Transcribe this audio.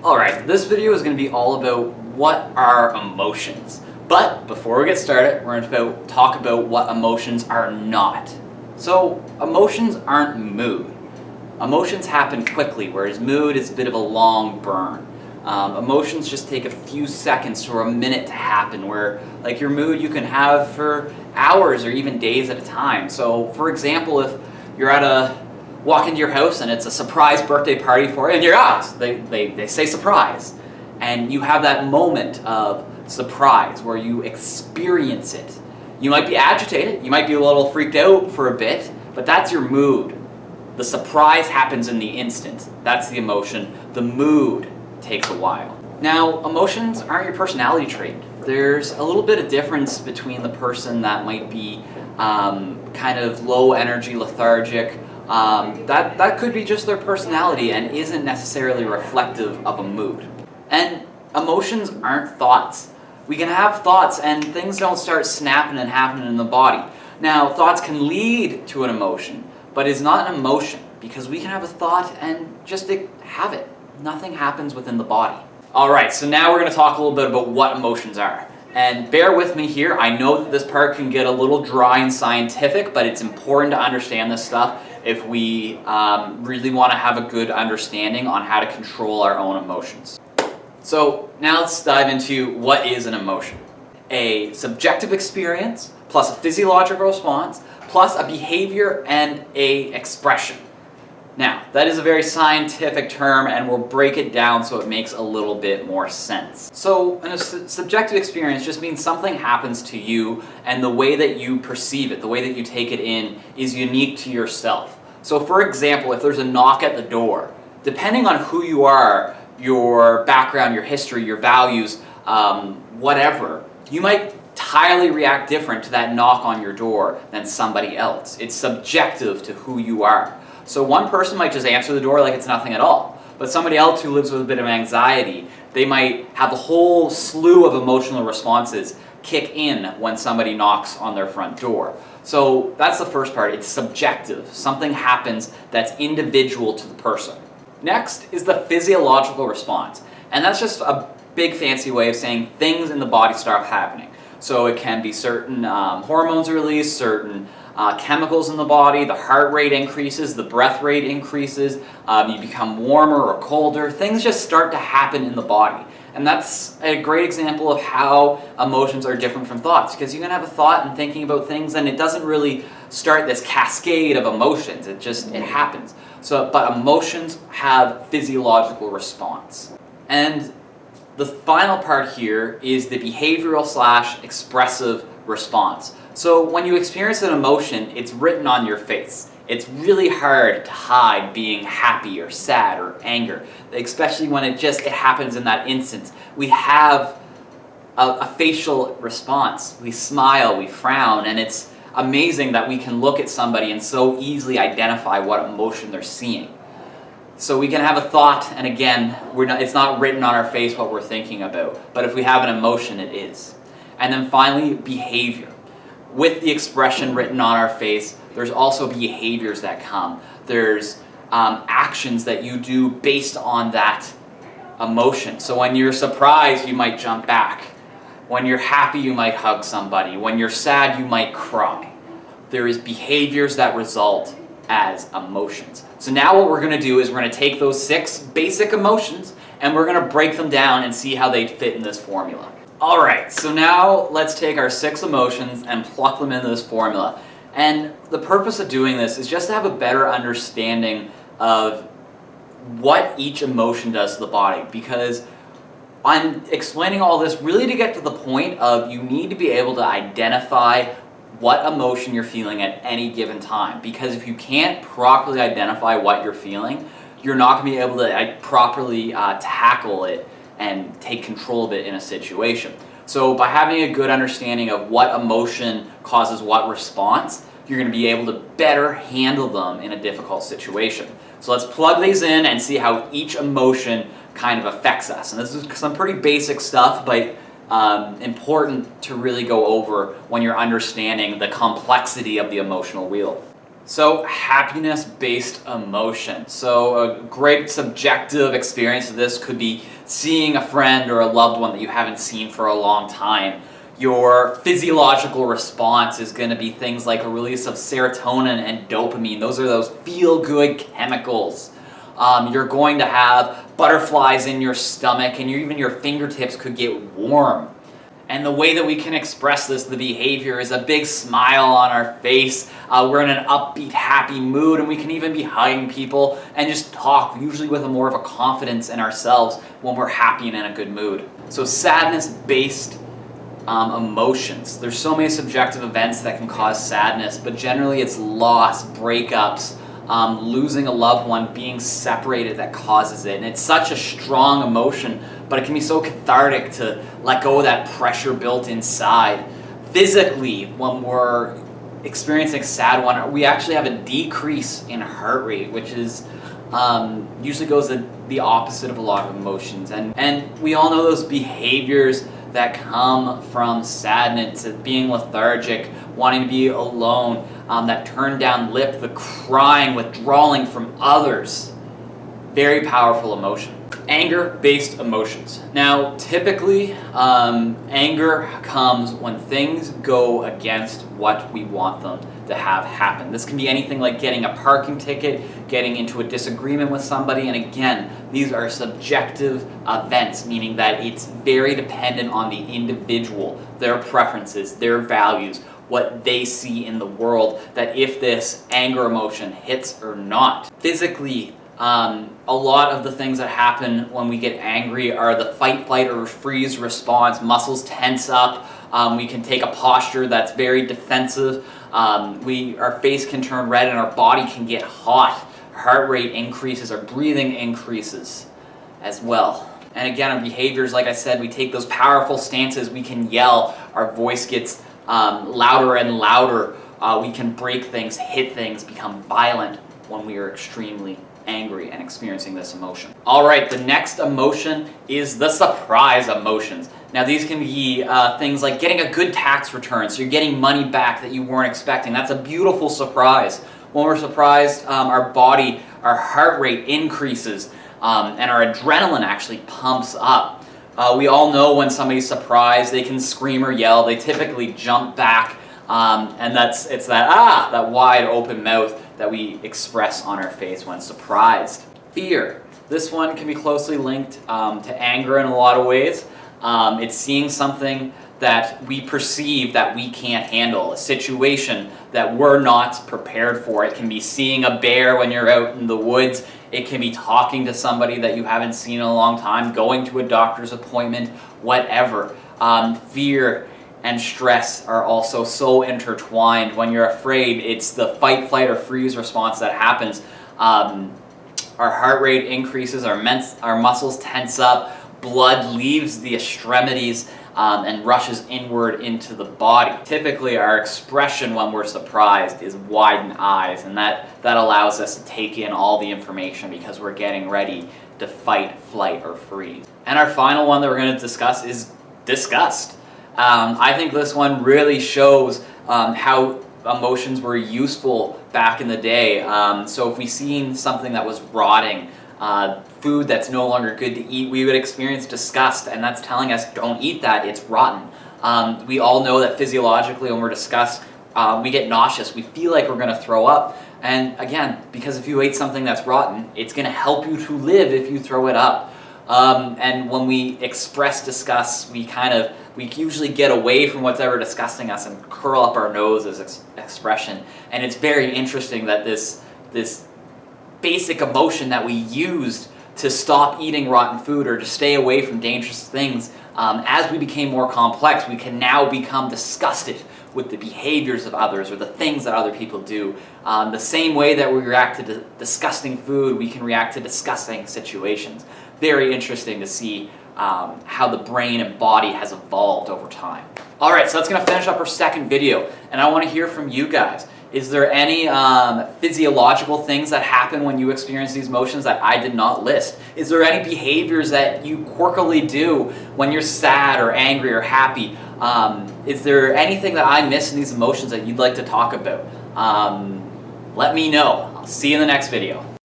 Alright, this video is going to be all about what are emotions. But before we get started, we're going to talk about what emotions are not. So, emotions aren't mood. Emotions happen quickly, whereas mood is a bit of a long burn. Emotions just take a few seconds or a minute to happen, where like your mood you can have for hours or even days at a time. So, for example, if you're walk into your house and it's a surprise birthday party for you, and they say surprise, and you have that moment of surprise where you experience it. You might be agitated, you might be a little freaked out for a bit, but that's your mood. The surprise happens in the instant. That's the emotion. The mood takes a while. Now, emotions aren't your personality trait. There's a little bit of difference between the person that might be kind of low energy, lethargic. That could be just their personality and isn't necessarily reflective of a mood. And emotions aren't thoughts. We can have thoughts and things don't start snapping and happening in the body. Now, thoughts can lead to an emotion, but it's not an emotion because we can have a thought and just have it. Nothing happens within the body. Alright, so now we're going to talk a little bit about what emotions are. And bear with me here, I know that this part can get a little dry and scientific, but it's important to understand this stuff if we really want to have a good understanding on how to control our own emotions. So now let's dive into what is an emotion. A subjective experience plus a physiological response plus a behavior and a expression. Now, that is a very scientific term and we'll break it down so it makes a little bit more sense. So, a subjective experience just means something happens to you and the way that you perceive it, the way that you take it in is unique to yourself. So for example, if there's a knock at the door, depending on who you are, your background, your history, your values, whatever, you might entirely react different to that knock on your door than somebody else. It's subjective to who you are. So one person might just answer the door like it's nothing at all. But somebody else who lives with a bit of anxiety, they might have a whole slew of emotional responses kick in when somebody knocks on their front door. So that's the first part, it's subjective. Something happens that's individual to the person. Next is the physiological response. And that's just a big fancy way of saying things in the body start happening. So it can be certain hormones released, certain chemicals in the body, the heart rate increases, the breath rate increases, you become warmer or colder, things just start to happen in the body. And that's a great example of how emotions are different from thoughts, because you can have a thought and thinking about things and it doesn't really start this cascade of emotions, it happens. But emotions have physiological response. And the final part here is the behavioral / expressive response. So when you experience an emotion, it's written on your face. It's really hard to hide being happy or sad or anger, especially when it happens in that instant. We have a facial response. We smile, we frown, and it's amazing that we can look at somebody and so easily identify what emotion they're seeing. So we can have a thought, and again, it's not written on our face what we're thinking about, but if we have an emotion, it is. And then finally, behavior. With the expression written on our face, there's also behaviors that come. There's actions that you do based on that emotion. So when you're surprised, you might jump back. When you're happy, you might hug somebody. When you're sad, you might cry. There is behaviors that result as emotions. So now what we're going to do is we're going to take those 6 basic emotions and we're going to break them down and see how they fit in this formula. Alright, so now let's take our 6 emotions and pluck them into this formula. And the purpose of doing this is just to have a better understanding of what each emotion does to the body, because I'm explaining all this really to get to the point of you need to be able to identify what emotion you're feeling at any given time, because if you can't properly identify what you're feeling, you're not going to be able to properly tackle it and take control of it in a situation. So by having a good understanding of what emotion causes what response, you're going to be able to better handle them in a difficult situation. So let's plug these in and see how each emotion kind of affects us. And this is some pretty basic stuff, but important to really go over when you're understanding the complexity of the emotional wheel. So happiness-based emotion. So a great subjective experience of this could be seeing a friend or a loved one that you haven't seen for a long time. Your physiological response is going to be things like a release of serotonin and dopamine. Those are those feel-good chemicals. You're going to have butterflies in your stomach, and even your fingertips could get warm. And the way that we can express this, the behavior, is a big smile on our face. We're in an upbeat, happy mood, and we can even be hugging people and just talk, usually with more of a confidence in ourselves when we're happy and in a good mood. So sadness-based emotions. There's so many subjective events that can cause sadness, but generally it's loss, breakups, losing a loved one, being separated that causes it. And it's such a strong emotion, but it can be so cathartic to let go of that pressure built inside. Physically, when we're experiencing sad one, we actually have a decrease in heart rate, which is usually goes the opposite of a lot of emotions. And we all know those behaviors that come from sadness, being lethargic, wanting to be alone, that turned down lip, the crying, withdrawing from others. Very powerful emotion. Anger-based emotions. Now, typically, anger comes when things go against what we want them to have happen. This can be anything like getting a parking ticket, getting into a disagreement with somebody, and again, these are subjective events, meaning that it's very dependent on the individual, their preferences, their values, what they see in the world, that if this anger emotion hits or not. Physically, a lot of the things that happen when we get angry are the fight, flight, or freeze response. Muscles tense up. We can take a posture that's very defensive. Our face can turn red and our body can get hot. Heart rate increases, our breathing increases as well. And again, our behaviors, like I said, we take those powerful stances. We can yell. Our voice gets louder and louder. We can break things, hit things, become violent when we are extremely angry and experiencing this emotion. All right, the next emotion is the surprise emotions. Now these can be things like getting a good tax return, so you're getting money back that you weren't expecting. That's a beautiful surprise. When we're surprised, our body, our heart rate increases, and our adrenaline actually pumps up. We all know when somebody's surprised, they can scream or yell. They typically jump back, and it's that wide open mouth that we express on our face when surprised. Fear. This one can be closely linked to anger in a lot of ways. It's seeing something that we perceive that we can't handle, a situation that we're not prepared for. It can be seeing a bear when you're out in the woods. It can be talking to somebody that you haven't seen in a long time, going to a doctor's appointment, whatever. Fear and stress are also so intertwined. When you're afraid, it's the fight, flight, or freeze response that happens. Our heart rate increases, our muscles tense up, blood leaves the extremities and rushes inward into the body. Typically, our expression when we're surprised is widened eyes, and that allows us to take in all the information because we're getting ready to fight, flight, or freeze. And our final one that we're going to discuss is disgust. I think this one really shows how emotions were useful back in the day. So if we seen something that was rotting, food that's no longer good to eat, we would experience disgust, and that's telling us don't eat that, it's rotten. We all know that physiologically when we're disgust, we get nauseous, we feel like we're going to throw up. And again, because if you ate something that's rotten, it's going to help you to live if you throw it up. And when we express disgust, we usually get away from what's ever disgusting us and curl up our nose as expression. And it's very interesting that this basic emotion that we used to stop eating rotten food or to stay away from dangerous things, as we became more complex, we can now become disgusted with the behaviors of others or the things that other people do. The same way that we react to disgusting food, we can react to disgusting situations. Very interesting to see how the brain and body has evolved over time. Alright, so that's going to finish up our second video, and I want to hear from you guys. Is there any physiological things that happen when you experience these emotions that I did not list? Is there any behaviors that you quirkily do when you're sad or angry or happy? Is there anything that I miss in these emotions that you'd like to talk about? let me know. I'll see you in the next video.